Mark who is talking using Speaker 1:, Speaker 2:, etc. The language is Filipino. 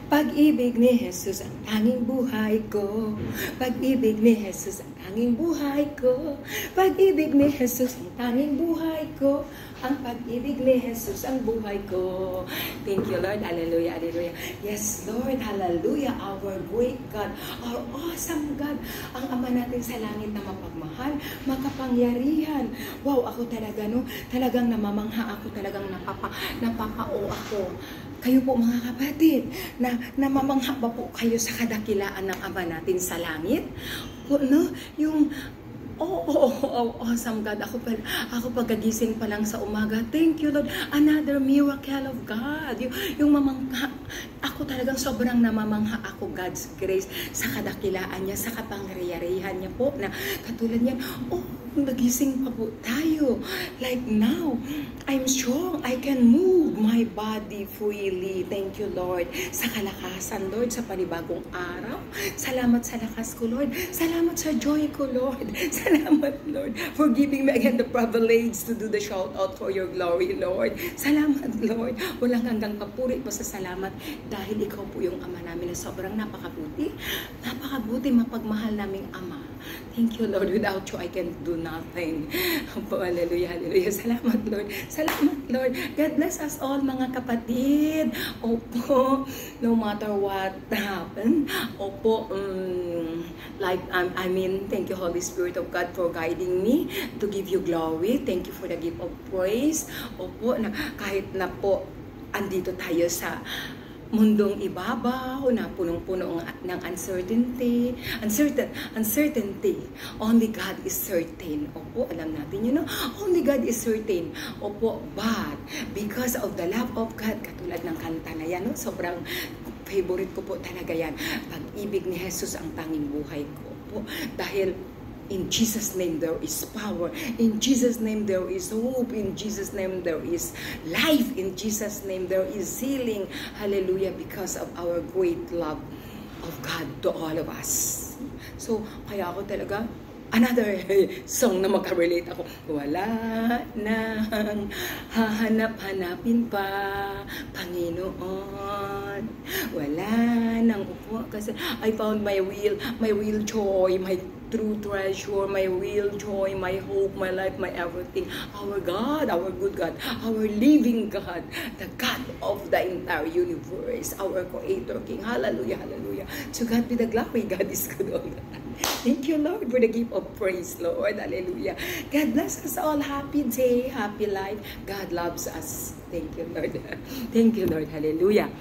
Speaker 1: Pag-ibig ni Jesus ang tanging buhay ko. Pag-ibig ni Jesus ang tanging buhay ko. Pag-ibig ni Jesus ang tanging buhay ko. Ang pag-ibig ni Jesus ang buhay ko. Thank you, Lord. Hallelujah, hallelujah. Yes, Lord. Hallelujah. Our great God. Our awesome God. Ang Ama natin sa langit na mapagmahal, makapangyarihan. Wow, ako talaga, no? Talagang namamangha ako. Talagang napapao ako. Kayo po mga kapatid, na namamangha ba po kayo sa kadakilaan ng Ama natin sa langit? O, no? Yung awesome God. Ako pagkagising pa lang sa umaga. Thank you, Lord. Another miracle of God. Yung mamangha. Ako talagang sobrang namamangha ako, God's grace, sa kadakilaan niya, sa kapangyarihan niya po, na katulad niyan, nagising pa po tayo. Like now, I'm strong. I can move my body freely. Thank you, Lord. Sa kalakasan, Lord, sa panibagong araw. Salamat sa lakas ko, Lord. Salamat sa joy ko, Lord. Salamat, Lord, for giving me again the privilege to do the shout out for your glory, Lord. Salamat, Lord. Walang hanggang papuri pa sa salamat dahil ikaw po yung Ama namin na sobrang napakabuti. Napakabuti, mapagmahal naming Ama. Thank you, Lord. Without you, I can do nothing. Hallelujah, hallelujah. Salamat, Lord. Salamat, Lord. God bless us all, mga kapatid. Opo, no matter what happened. Opo, thank you, Holy Spirit of God, for guiding me to give you glory. Thank you for the gift of praise. Opo, na kahit na po andito tayo sa mundong ibabaw na punong-puno ng uncertainty. Only God is certain. Opo, alam natin yun, no? Only God is certain. Opo, but because of the love of God, katulad ng kanta na yan, no? Sobrang favorite ko po talaga yan. Pag-ibig ni Jesus ang tanging buhay ko po. Dahil in Jesus' name there is power. In Jesus' name there is hope. In Jesus' name there is life. In Jesus' name there is healing. Hallelujah. Because of our great love of God to all of us. So, kaya ako talaga, another song na makarelate ako. Wala nang hahanap-hanapin pa, Panginoon. Wala nang upo kasi I found my real joy, my true treasure, my real joy, my hope, my life, my everything. Our God, our good God, our living God, the God of the entire universe, our Creator King. Hallelujah, hallelujah. To God be the glory. God is good all the time. Thank you, Lord, for the gift of praise, Lord. Hallelujah. God bless us all. Happy day, happy life. God loves us. Thank you, Lord. Thank you, Lord. Hallelujah.